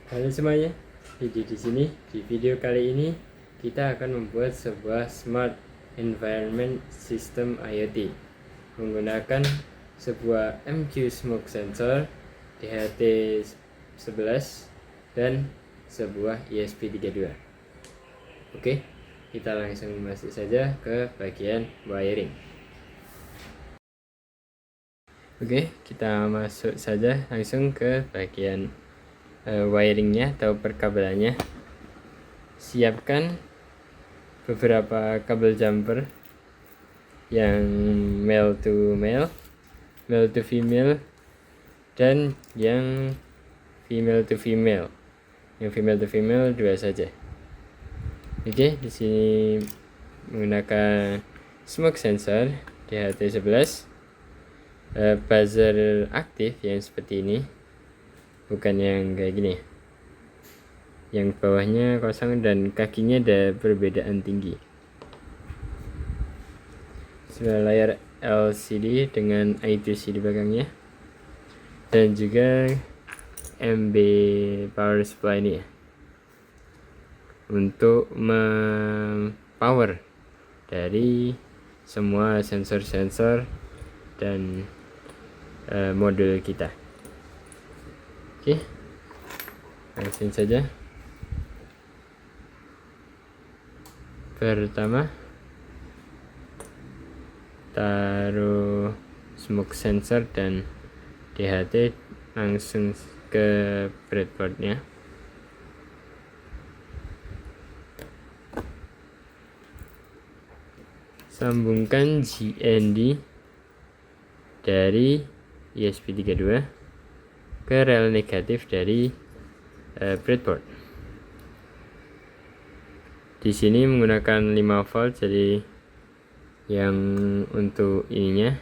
Halo semuanya, jadi di sini di video kali ini kita akan membuat sebuah Smart Environment System IoT menggunakan sebuah MQ Smoke Sensor DHT11 dan sebuah ESP32. Oke, kita langsung masuk saja ke bagian wiring. Oke, kita masuk saja langsung ke bagian wiringnya atau perkabelannya. Siapkan beberapa kabel jumper yang male to male, male to female, dan yang female to female. Yang female to female 2 saja. Oke, di sini menggunakan smoke sensor DHT11, buzzer aktif yang seperti ini, bukan yang kayak gini. Yang bawahnya kosong dan kakinya ada perbedaan tinggi. Sebuah layar LCD dengan I2C di belakangnya, dan juga MB power supply ini ya, untuk mempower dari semua sensor-sensor dan modul kita. Oke, langsung saja. Pertama, taruh smoke sensor dan DHT langsung ke breadboardnya. Sambungkan GND dari ESP32 ke rel negatif dari breadboard. Di sini menggunakan 5 volt, jadi yang untuk ininya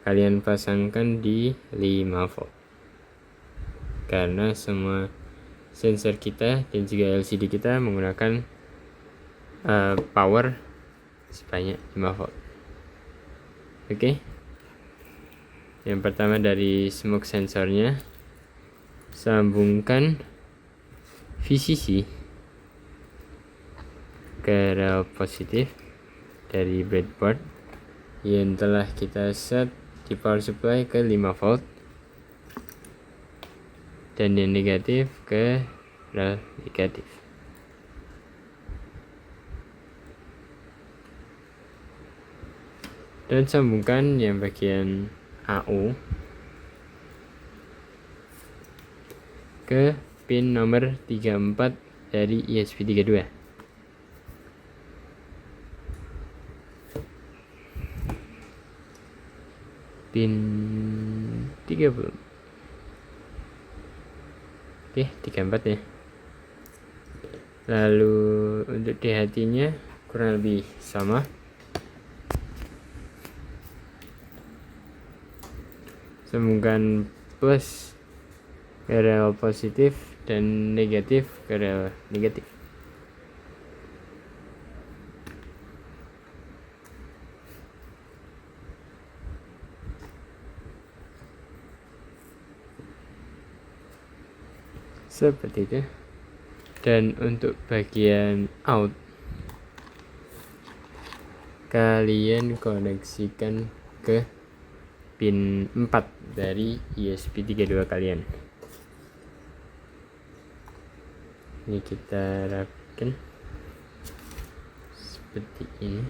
kalian pasangkan di 5 volt, karena semua sensor kita dan juga LCD kita menggunakan power sebanyak 5 volt. Oke, yang pertama dari smoke sensornya, sambungkan VCC ke rel positif dari breadboard yang telah kita set di power supply ke 5 volt, dan yang negatif ke rel negatif. Dan sambungkan yang bagian AU ke pin nomor 34 dari ESP32. Pin 30. Oke, 34 ya. Lalu untuk DHT nya kurang lebih sama. Sambungkan plus ke rel positif dan negatif ke rel negatif. Seperti itu. Dan untuk bagian out, kalian koneksikan ke pin 4 dari ESP32 kalian. Ini kita rapikan seperti ini.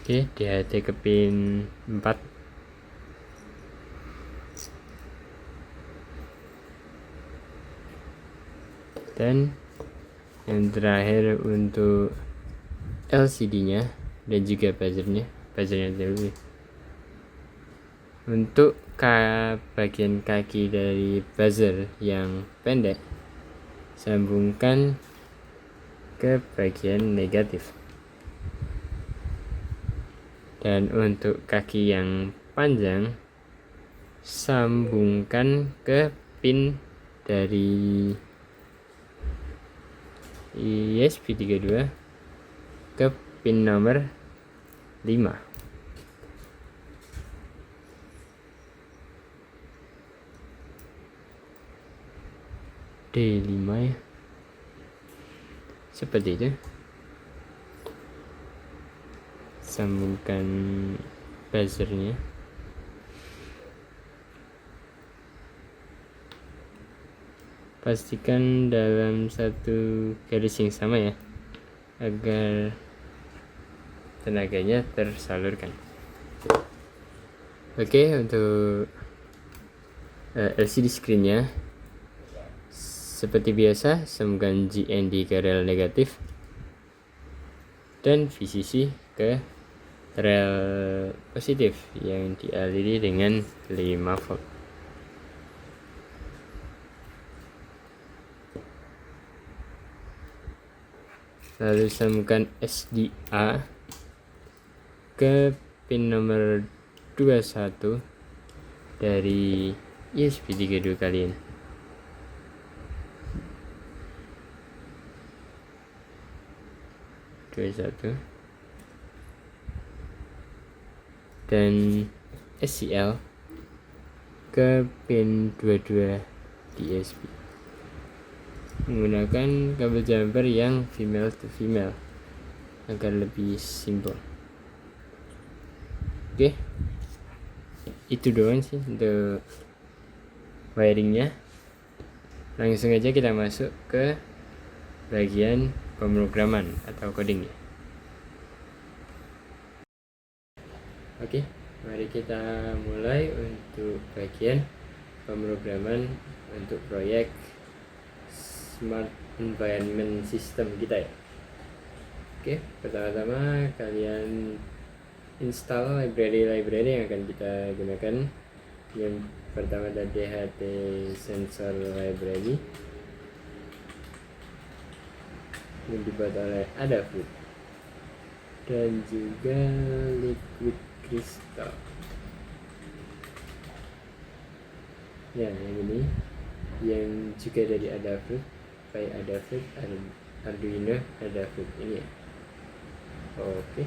Oke, DHT ke pin 4. Dan yang terakhir untuk LCD nya dan juga buzzernya dulu. Untuk bagian kaki dari buzzer yang pendek, sambungkan ke bagian negatif. Dan untuk kaki yang panjang, sambungkan ke pin dari ESP32 ke pin nomor 5. D5 ya, seperti itu. Sambungkan buzzernya. Pastikan dalam satu garis yang sama ya, agar tenaganya tersalurkan. Oke, untuk LCD screen-nya seperti biasa, sambungkan GND ke rel negatif dan VCC ke rel positif yang dialiri dengan 5 volt. Lalu sambungkan SDA ke pin nomor 21 dari USB 32 kalian. Dan SCL ke pin 22 di USB menggunakan kabel jumper yang female to female agar lebih simpel. Oke, itu doang sih untuk wiringnya. Langsung aja kita masuk ke bagian pemrograman atau codingnya. Oke, mari kita mulai untuk bagian pemrograman untuk proyek Smart Environment System kita ya. Oke, pertama-tama kalian install library yang akan kita gunakan. Yang pertama ada DHT Sensor Library yang dibuat oleh Adafruit dan juga Liquid Crystal. Ya, yang ini yang juga dari Adafruit, Adafruit, Arduino Adafruit ini ya. Oke,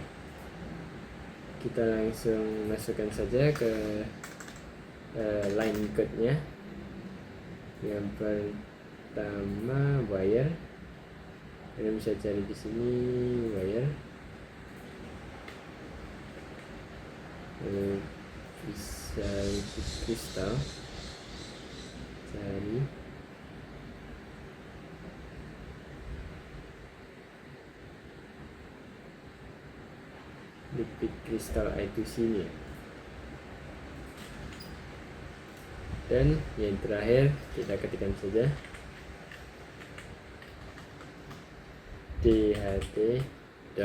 kita langsung masukkan saja ke line code-nya. Yang pertama wire, kalian bisa cari di sini wire, bisa liquid crystal, cari liquid crystal I2C ini ya. Dan yang terakhir kita ketikkan saja dht.h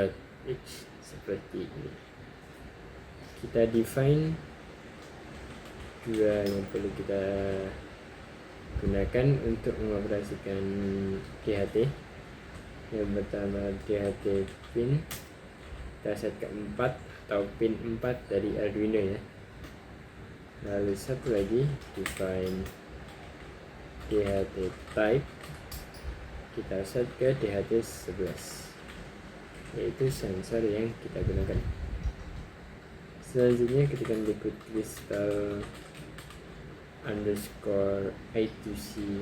seperti ini. Kita define dua yang perlu kita gunakan untuk mengoperasikan DHT. Yang pertama DHT pin, kita set ke 4 atau pin 4 dari Arduino ya. Lalu satu lagi define DHT type, kita set ke DHT 11, yaitu sensor yang kita gunakan. Selanjutnya ketikkan liquid crystal underscore I2C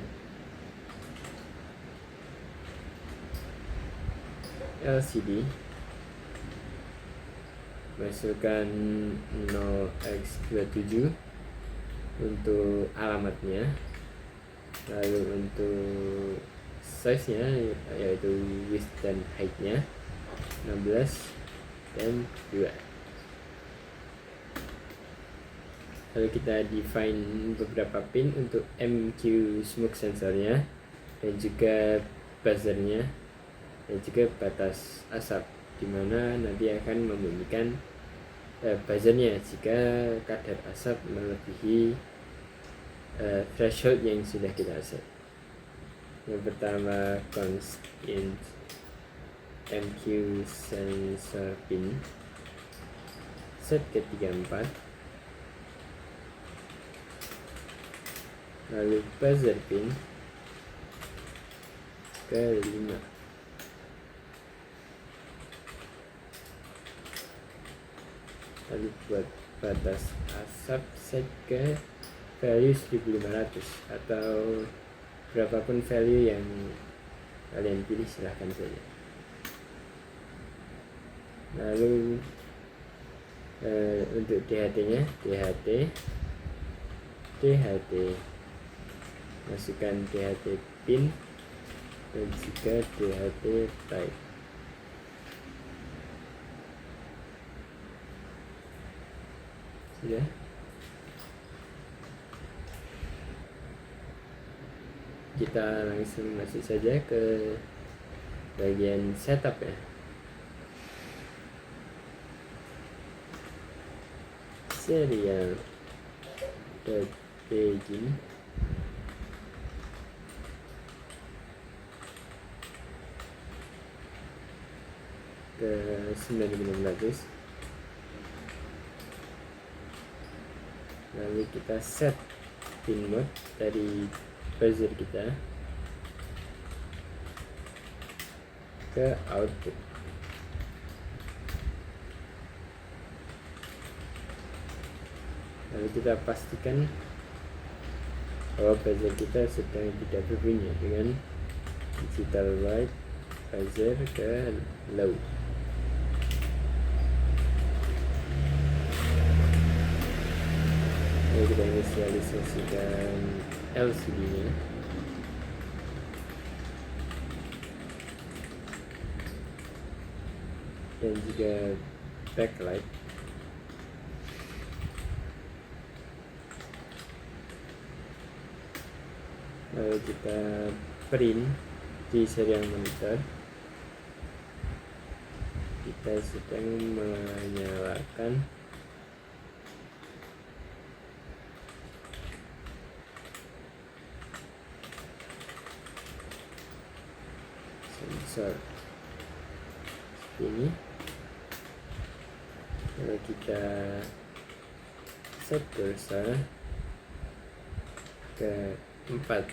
LCD, masukkan 0x27 untuk alamatnya. Lalu untuk size nya yaitu width dan height nya 16 dan 2. Lalu kita define beberapa pin untuk MQ smoke sensornya dan juga buzzernya dan juga batas asap, dimana nanti akan membunyikan buzzernya jika kadar asap melebihi threshold yang sudah kita set. Yang pertama const int MQ sensor pin set ke 34, lalu buzzer pin ke 5. lalu buat batas asap set ke value 1500 atau berapapun value yang kalian pilih, silahkan saja. Lalu untuk DHT nya DHT masukkan DHT pin dan juga DHT type. Sudah, kita langsung masuk saja ke bagian setup ya. Serial begin ke 9600, lalu kita set pin mode dari buzzer kita ke output. Lalu kita pastikan bahwa buzzer kita sedang tidak berbunyi dengan digital white buzzer ke low. Lalu kita inisialisasikan LCD nya dan juga backlight. Lalu kita print di serial monitor. Kita sedang menyalakan sensor seperti ini. Lalu kita set cursor ke 40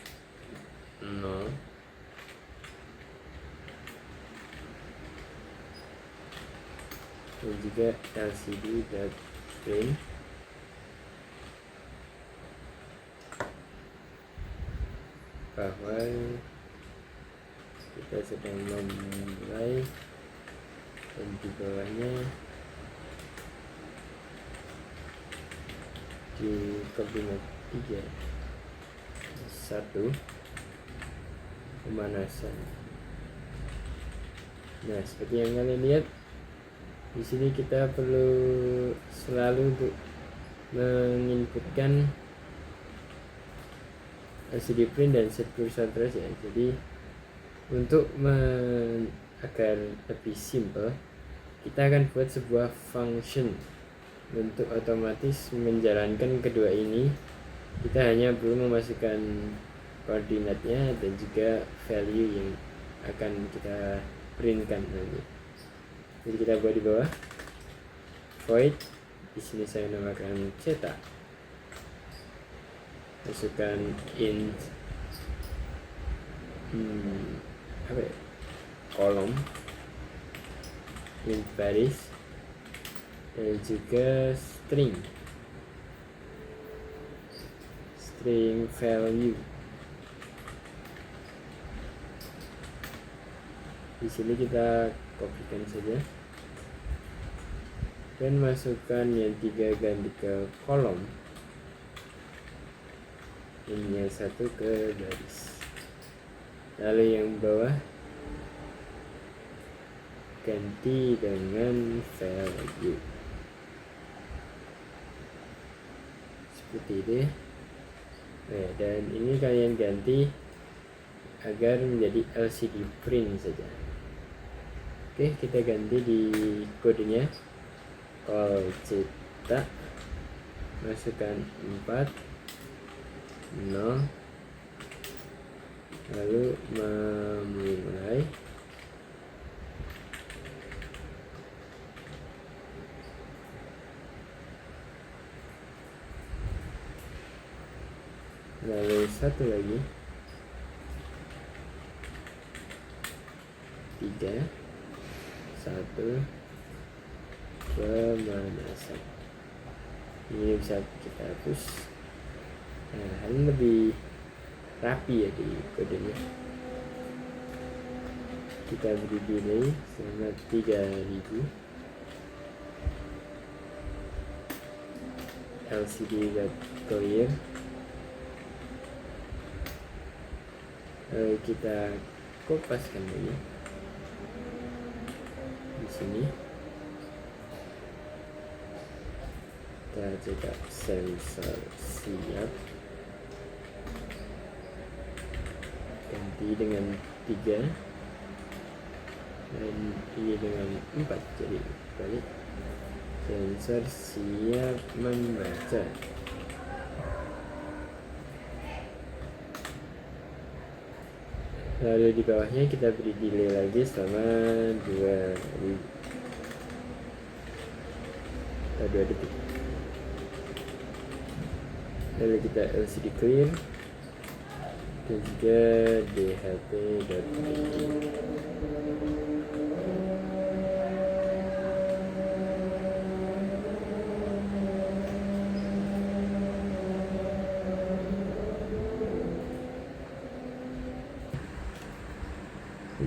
dan juga LCD print bahwa kita sedang memulai, dan di bawahnya di koordinat 3:1 pemanasan. Nah, seperti yang kalian lihat di sini, kita perlu selalu untuk menginputkan LCD print dan set cursor terus ya. Jadi untuk agar lebih simple, kita akan buat sebuah function untuk otomatis menjalankan kedua ini. Kita hanya perlu memasukkan koordinatnya dan juga value yang akan kita printkan nanti. Jadi kita buat di bawah void, di sini saya namakan cetak, masukkan int kolom, int baris, dan juga string value. Di sini kita kopikan saja dan masukkan yang 3 ganti ke kolom, ini yang 1 ke baris. Lalu yang bawah ganti dengan value seperti ini. Nah, dan ini kalian ganti agar menjadi LCD print saja. Oke, kita ganti di kodenya, call cetak, masukkan 40, lalu memulai. Lalu satu lagi 3, 1, pemanasan. Ini bisa kita hapus. Nah, ini lebih rapi ya di kodenya. Kita beri delay selama 3000. LCD clear. Kita kopaskan ini di sini. Kita cetak sensor siap, ganti dengan 3 dan ini dengan 4, jadi balik. Sensor siap membaca. Lalu di bawahnya kita beri delay lagi selama 2 detik. Lalu kita LCD clear dan juga DHT.png.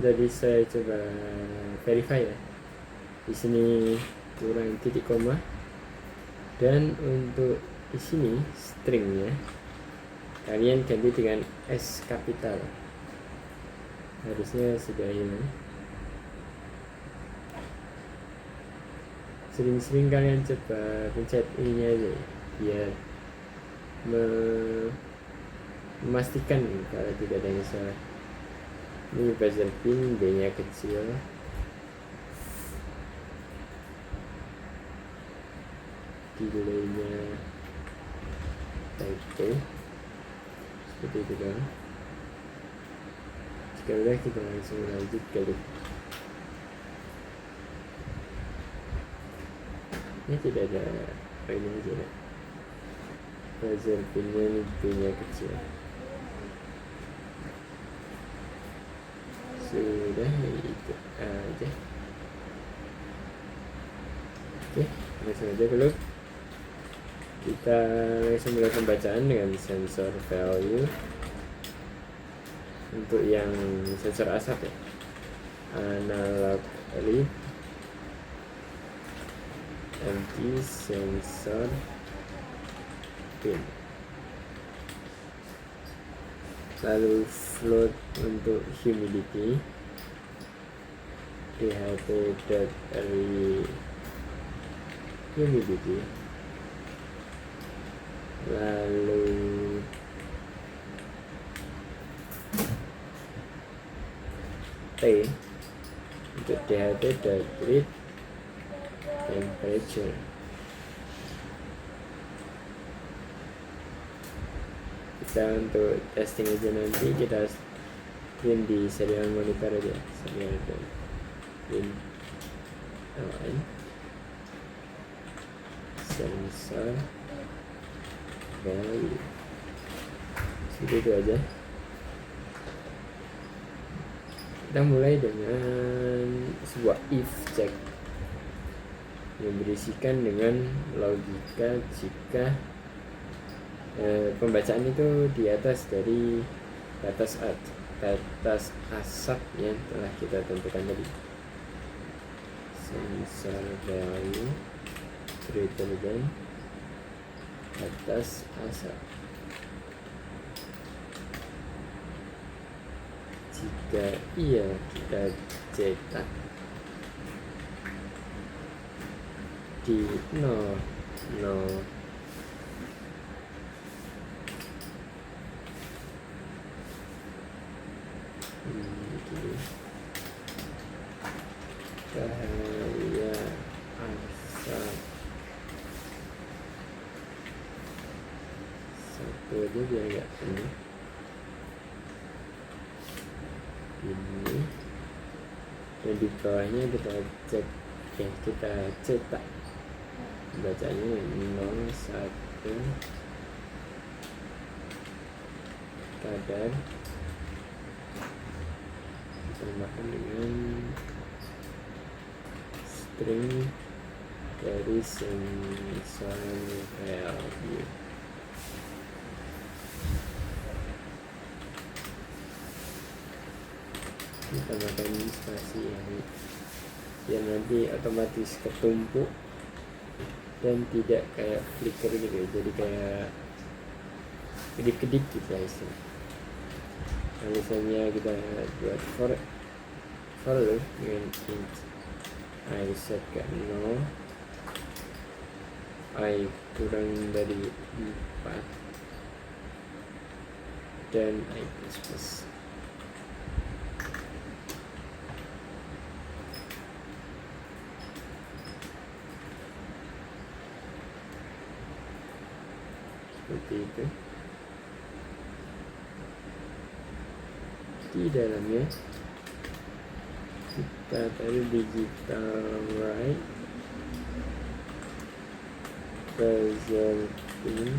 Jadi saya coba verify ya. Di sini kurang titik koma, dan untuk di sini stringnya kalian ganti dengan S kapital. Harusnya sudah hilang. Sering-sering kalian coba pencet ininya aja biar memastikan kalau tidak ada yang salah. Ini buzzer pin, B nya kecil. Delay nya type seperti itu kan. Jika udah, kita langsung lanjut ke loop. Ini tidak ada ini aja ya. Buzzer pin nya, B nya kecil. Sudah, itu aja. Oke, langsung aja dulu. Kita langsung mulai pembacaan dengan sensor value. Untuk yang sensor asap ya, analog read, empty sensor pin. Lalu float untuk humidity, DHT.read humidity. Lalu T untuk DHT.read temperature. Kita untuk testing aja nanti kita print di serial monitor aja, serial dan print line sensor value. Seperti itu aja. Kita mulai dengan sebuah if check yang berisikan dengan logika jika pembacaan itu di atas dari batas asap yang telah kita tentukan tadi. Sensor value greater than batas asap. Jika iya, kita cetak di 0 bahaya asap. Satu aja biar nggak penuh. Ini dan di bawahnya kita cek ya, kita cetak bacanya 01 kadar ditambahkan dengan string dari sensor value. Kita tambahkan spasi yang nanti otomatis ketumpuk dan tidak kayak flicker gitu ya, jadi kayak kedip-kedip gitu ya istilah. Nah, misalnya kita buat for loop dengan int I set ke 0, I kurang dari 4 dan I plus. Seperti itu. Di dalamnya kita taruh digital right, buzzer pin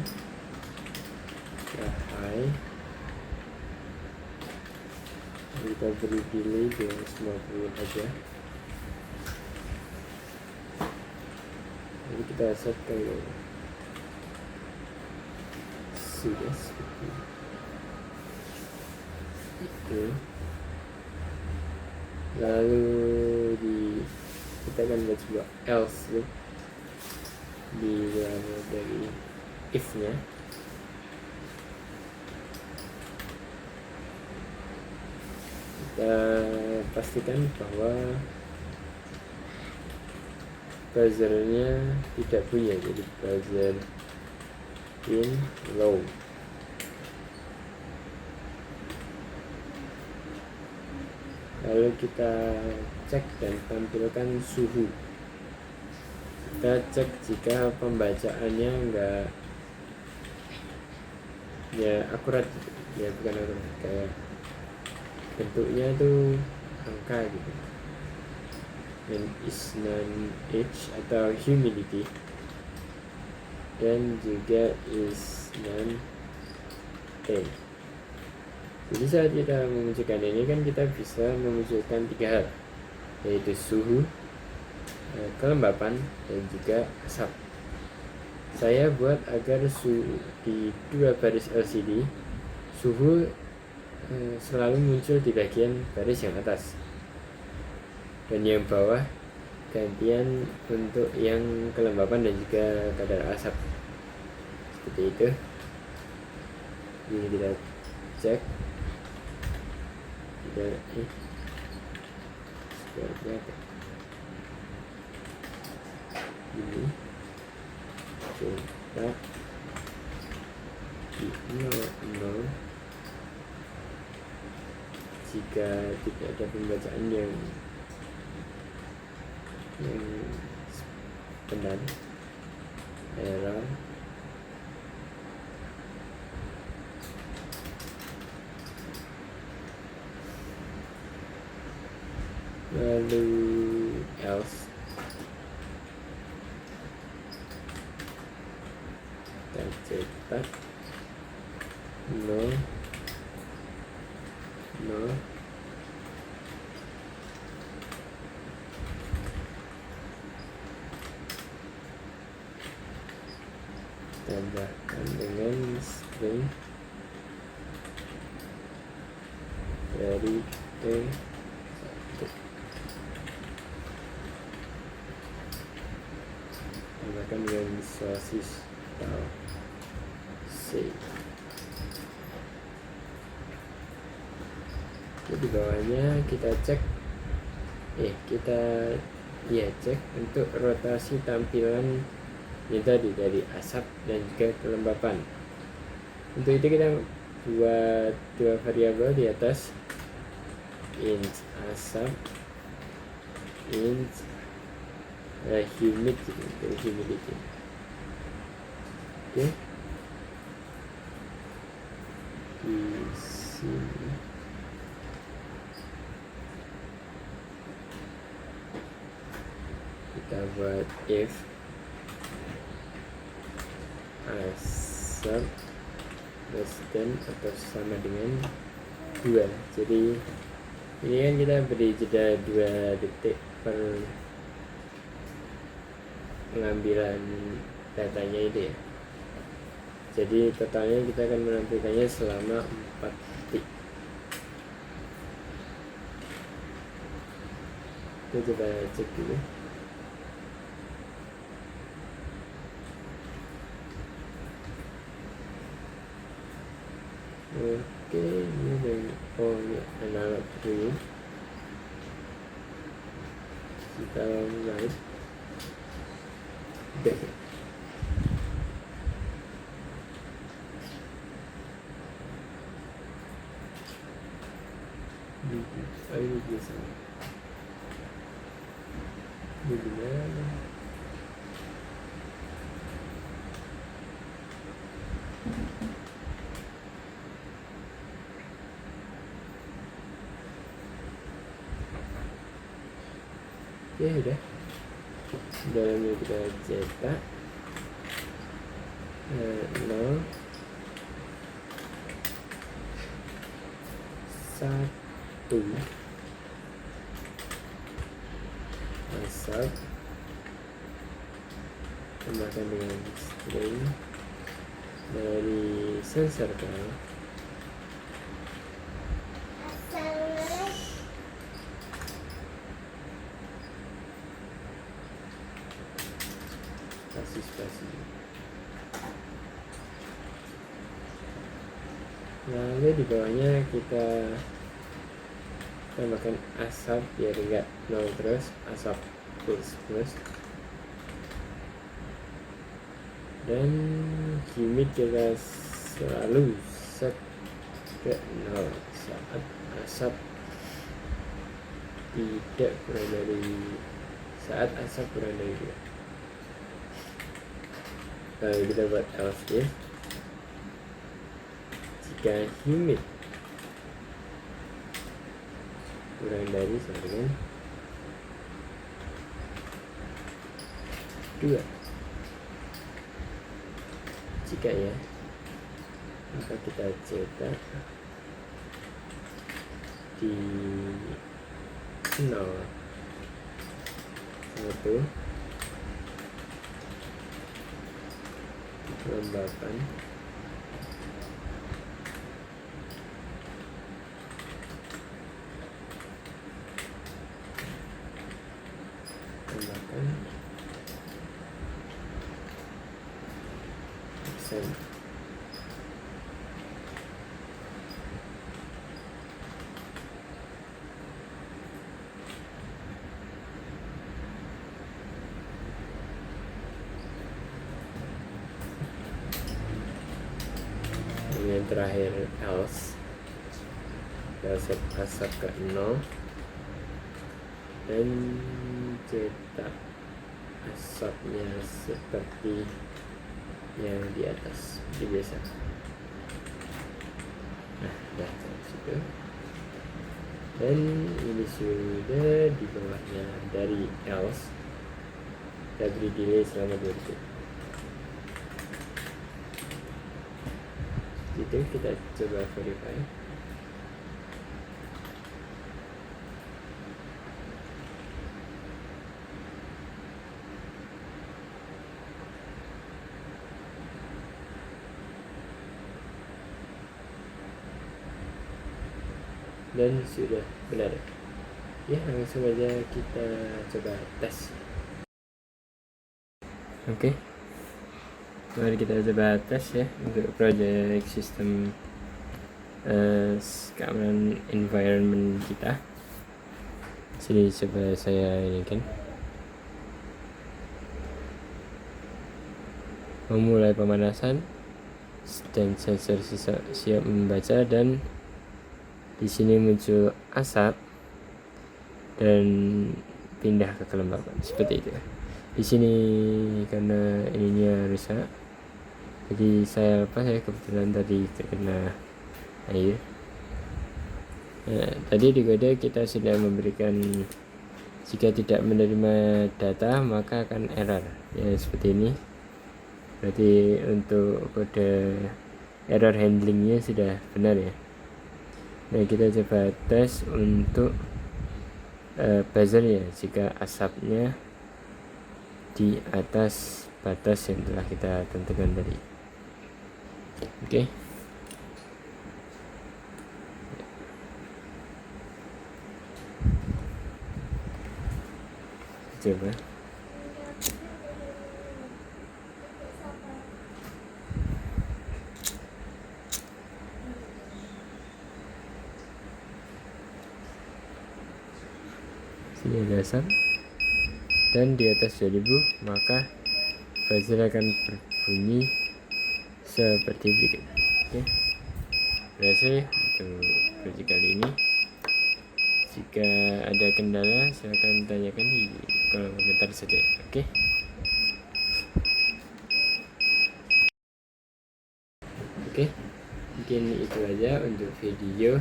high, kita beri delay dengan 90 aja. Jadi kita set ke sudah seperti itu. Lalu kita akan buat sebuah else loop di luar dari if nya. Kita pastikan bahwa buzzernya tidak punya, jadi buzzer in low. Lalu kita cek dan tampilkan suhu. Kita cek jika pembacaannya enggak ya akurat, ya bukan akurat, kayak bentuknya itu angka gitu, dan is non H atau humidity, dan juga is non A. Jadi saat kita memunculkan ini kan kita bisa memunculkan 3 hal, yaitu suhu, kelembapan, dan juga asap. Saya buat agar suhu di 2 baris LCD, suhu selalu muncul di bagian baris yang atas, dan yang bawah gantian untuk yang kelembapan dan juga kadar asap. Seperti itu. Ini kita cek. Seperti apa ini, coba di 0 jika tidak ada pembacaan yang benar, error. Lalu else, kita cetak no tambahkan dengan string dari T1. Tambahkan dengan sosis atau C. Di bawahnya kita cek, cek untuk rotasi tampilan ini tadi dari asap dan juga kelembapan. Untuk itu kita buat 2 variabel di atas, int asap, int humidity. Oke. Di sini kita buat if asap less than atau sama dengan 2. Jadi ini kan kita beri jeda 2 detik per pengambilan datanya itu ya. Jadi totalnya kita akan menampilkannya selama 4 detik. Kita coba cek dulu. Oke, ini dari ini analog dulu. Kita mulai back. Ini biasa. Ini gimana? Ya udah. Dalamnya kita cetak 0 1 asap tambahkan dengan string dari sensor kan. Spasi. Lalu di bawahnya kita tambahkan asap biar enggak nol terus, asap plus. Dan limit kita selalu set ke 0 saat asap kurang dari 2. Lalu kita buat else case. Jika humid kurang dari 2, jika ya, maka kita cetak di 0 1 kelembapan persen. Yang terakhir else, kita set asap ke 0 dan cetak asapnya seperti yang di atas seperti biasa. Nah, udah situ. Dan ini sudah di bawahnya dari else. Kita beri delay selama 2 detik. Itu kita coba verify. Dan sudah benar ya, langsung aja kita coba tes. Oke, mari kita coba tes ya untuk project sistem keamanan environment kita. Sini coba saya ini kan memulai pemanasan dan sensor siap membaca, dan di sini muncul asap dan pindah ke kelembapan seperti itu. Di sini karena ininya rusak, jadi saya lepas ya, kebetulan tadi terkena air. Nah, tadi di kode kita sudah memberikan jika tidak menerima data maka akan error ya, seperti ini. Berarti untuk kode error handlingnya sudah benar ya. Nah, kita coba tes untuk buzzer ya. Jika asapnya di atas batas yang telah kita tentukan tadi. Oke. Coba. Sini ada sum, dan di atas 2000 maka buzzer akan berbunyi seperti berikut. Oke, berhasil untuk project kali ini. Jika ada kendala silahkan tanyakan di kolom komentar saja. Oke. Oke, mungkin itu aja untuk video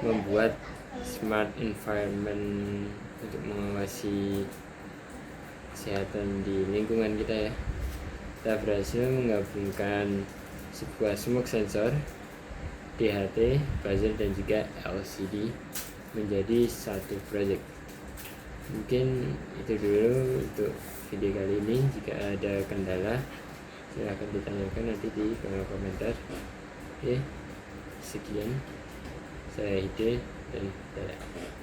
membuat smart environment untuk mengawasi kesehatan di lingkungan kita ya. Kita berhasil menggabungkan sebuah smoke sensor, DHT, buzzer dan juga LCD menjadi satu project. Mungkin itu dulu untuk video kali ini. Jika ada kendala silahkan ditanyakan nanti di kolom komentar. Oke, sekian, saya Hide dan dadah.